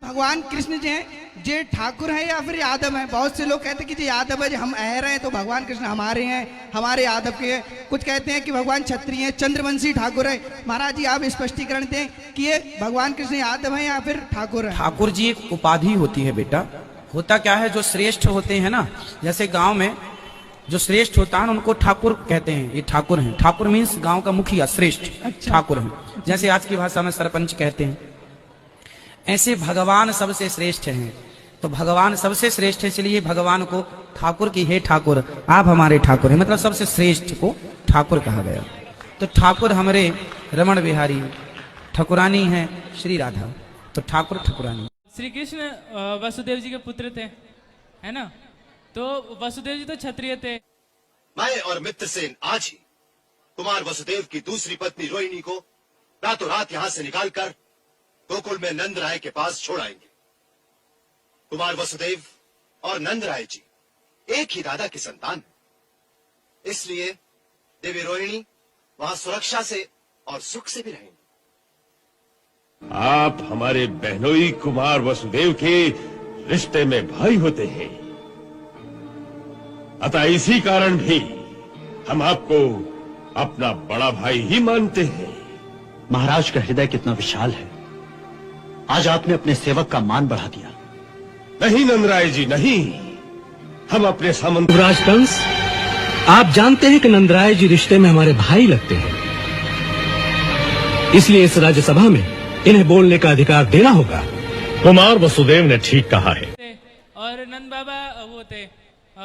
भगवान कृष्ण जी हैं जे ठाकुर हैं या फिर यादव हैं। बहुत से लोग कहते हैं कि जी यादव है, जो हम अहर हैं तो भगवान कृष्ण हमारे हैं, हमारे यादव के हैं। कुछ कहते हैं कि भगवान क्षत्रिय हैं, चंद्रवंशी ठाकुर है। महाराज जी आप स्पष्टीकरण दें कि ये भगवान कृष्ण यादव हैं या फिर ठाकुर हैं। ठाकुर जी एक उपाधि होती है बेटा। होता क्या है, जो श्रेष्ठ होते हैं ना, जैसे गांव में जो श्रेष्ठ होता है उनको ठाकुर कहते हैं, ये ठाकुर हैं। ठाकुर मीन्स गांव का मुखिया, श्रेष्ठ ठाकुर हैं। जैसे आज की भाषा में सरपंच कहते हैं, ऐसे भगवान सबसे श्रेष्ठ हैं। तो भगवान सबसे श्रेष्ठ है, इसलिए भगवान को ठाकुर की हे ठाकुर आप हमारे ठाकुर हैं, मतलब सबसे श्रेष्ठ को ठाकुर कहा गया। तो ठाकुर हमारे रमण बिहारी ठाकुरानी हैं श्री राधा, तो ठाकुर ठाकुरानी। श्री कृष्ण वसुदेव जी के पुत्र थे, है ना। तो वसुदेव जी तो क्षत्रिय थे। मैं और मित्रसेन आज ही कुमार वसुदेव की दूसरी पत्नी रोहिणी को रातों रात यहाँ से निकालकर गोकुल में नंद राय के पास छोड़ आएंगे। कुमार वसुदेव और नंद राय जी एक ही दादा की संतान है, इसलिए देवी रोहिणी वहां सुरक्षा से और सुख से भी रहेंगे। आप हमारे बहनोई कुमार वसुदेव के रिश्ते में भाई होते हैं, अतः इसी कारण भी हम आपको अपना बड़ा भाई ही मानते हैं। महाराज का हृदय कितना विशाल है, आज आपने अपने सेवक का मान बढ़ा दिया। नहीं नंदराय जी नहीं, हम अपने सामंत राजकंस, आप जानते हैं कि नंदराय जी रिश्ते में हमारे भाई लगते हैं, इसलिए इस राज्यसभा में इन्हें बोलने का अधिकार देना होगा। कुमार वसुदेव ने ठीक कहा है। और नंद बाबा वो थे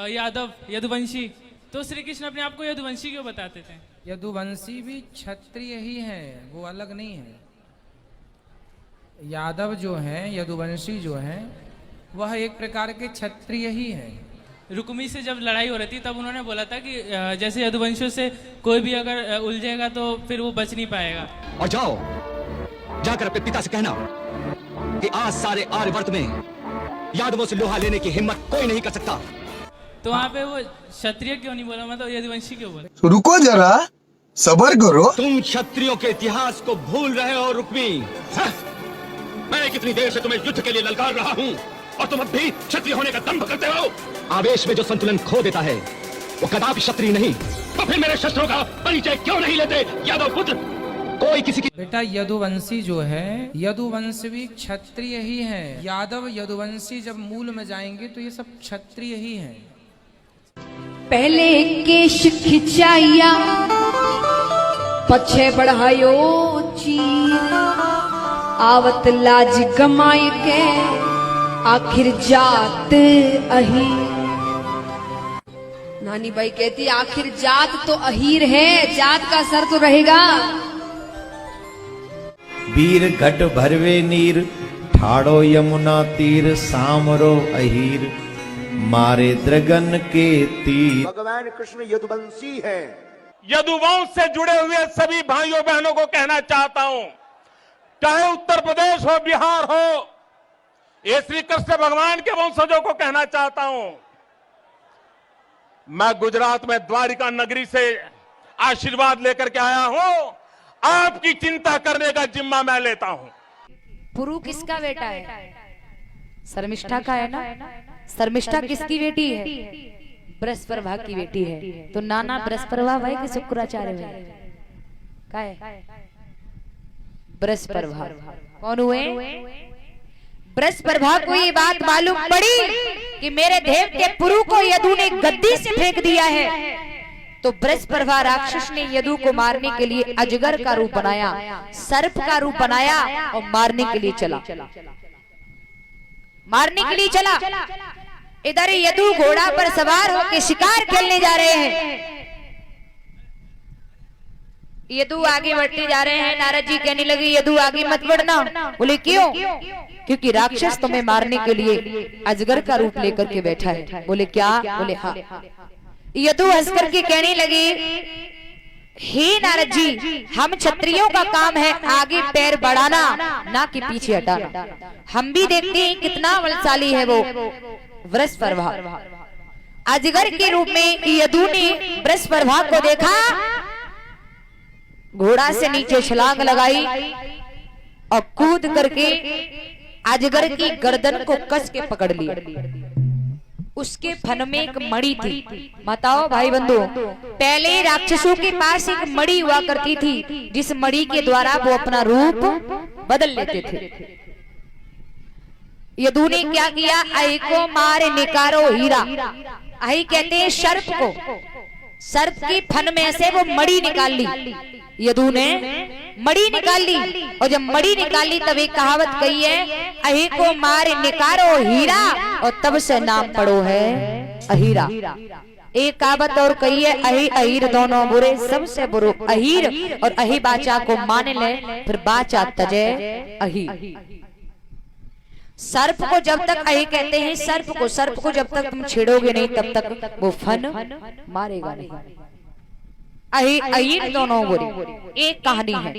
यादव, यदुवंशी। तो श्री कृष्ण अपने आप को यदुवंशी क्यों बताते थे? यदुवंशी भी क्षत्रिय ही है, वो अलग नहीं है। यादव जो हैं, यदुवंशी जो हैं, वह एक प्रकार के क्षत्रिय ही है। रुक्मी से जब लड़ाई हो रही थी तब उन्होंने बोला था कि जैसे यदुवंशियों से कोई भी अगर उलझेगा तो फिर वो बच नहीं पाएगा। और जाओ जाकर अपने पिता से कहना कि आज सारे आर्यवर्त में यादवों से लोहा लेने की हिम्मत कोई नहीं कर सकता। तो वहाँ पे वो क्षत्रिय क्यों नहीं बोला, मतलब यदुवंशी क्यों बोला? तो रुको जरा, सबर करो। तुम क्षत्रियों के इतिहास को भूल रहे हो रुक्मी। मैं कितनी देर से तुम्हें युद्ध के लिए ललकार रहा हूँ और तुम अब भी क्षत्रिय होने का दंभ करते हो। आवेश में जो संतुलन खो देता है वो कदापि क्षत्रिय नहीं। तो फिर मेरे शस्त्रों का परिचय क्यों नहीं लेते यादव पुत्र? कोई किसी की बेटा यदुवंशी जो है, यदुवंश भी क्षत्रिय ही है। यादव यदुवंशी जब मूल में जाएंगे तो ये सब क्षत्रिय ही हैं। पहले केश खिंचाइया पछे बढ़ायो चीर, आवत लाज गमाए के आखिर जात अही। नानी बाई कहती आखिर जात तो अहीर है, जात का सर तो रहेगा। वीर घट भरवे नीर, ठाड़ो यमुना तीर, सामरो अहीर, मारे द्रगन के तीर। भगवान कृष्ण यदुवंशी हैं। यदुवंश से जुड़े हुए सभी भाइयों बहनों को कहना चाहता हूं, चाहे उत्तर प्रदेश हो, बिहार हो, ये श्री कृष्ण भगवान के वंशजों को कहना चाहता हूं, मैं गुजरात में द्वारिका नगरी से आशीर्वाद लेकर के आया हूं। आपकी चिंता करने का जिम्मा मैं लेता हूं। पुरु किसका बेटा है? शर्मिष्ठा का है ना। शर्मिष्ठा किसकी बेटी है? बृहस्पति की बेटी है। तो नाना बृहस्पति भाई कि शुक्राचार्य भाई का है? बृहस्पति कौन हुए? बृहस्पति को ये बात मालूम पड़ी कि मेरे देव के पुरु को यदु ने गद्दी से फेंक दिया है। तो बृहस्पति राक्षस ने यदु को मारने के लिए अजगर का रूप बनाया, सर्प का रूप बनाया और मारने के लिए चला। मारने के लिए चला। इधर यदु घोड़ा पर सवार होकर शिकार खेलने जा रहे हैं। यदु आगे बढ़ते जा रहे हैं। नारद जी कहने लगे यदु आगे मत बढ़ना। बोले क्यों? क्योंकि राक्षस तुम्हें मारने के लिए अजगर का रूप लेकर के बैठा है। बोले क्या? बोले हाँ। यदु हंस करके कहने लगे हे नारद जी, हम क्षत्रियों का काम है आगे पैर बढ़ाना, ना कि पीछे हटाना। हम भी देखते हैं कितना बलशाली है वो बृहस्पति। अजगर के रूप में यदु ने बृहस्पति को देखा, घोड़ा से नीचे छलांग लगाई और कूद करके अजगर की गर्दन को कस के पकड़ लिया। उसके फन में एक मणि थी। बताओ भाई बंधु, पहले राक्षसों के पास एक मणि हुआ करती थी, जिस मणि के द्वारा वो अपना रूप बदल लेते थे। यदु ने क्या किया, आई को मारे निकारो हीरा। आई कहते हैं सर्प को, सर्प की फन में से वो मणि निकाल ली। यदु ने मणि निकाल ली, और जब मणि निकाली तब एक कहावत कही है, अही को मारे निकारो हीरा, और तब से नाम पड़ो है अहीरा। एक कहावत और कही है, अही अहीर दोनों बुरे, सबसे बुरो अहीर, और अही बाचा को मान ले, फिर बाचा तजे अही। सर्प को जब तक अही कहते हैं, सर्प को जब तक तुम छेड़ोगे नहीं तब तक वो फन मारेगा नहीं। अही अहीर दोनों बुरे, एक कहानी है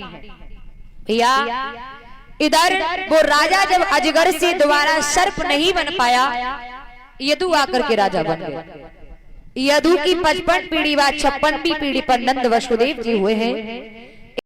भैया। इधर वो राजा जब अजगर से दोबारा सर्प नहीं बन पाया, यदु आकर के राजा बन गया। यदु की 55 पीढ़ी बाद 56वीं पीढ़ी पर नंद वसुदेव जी हुए हैं।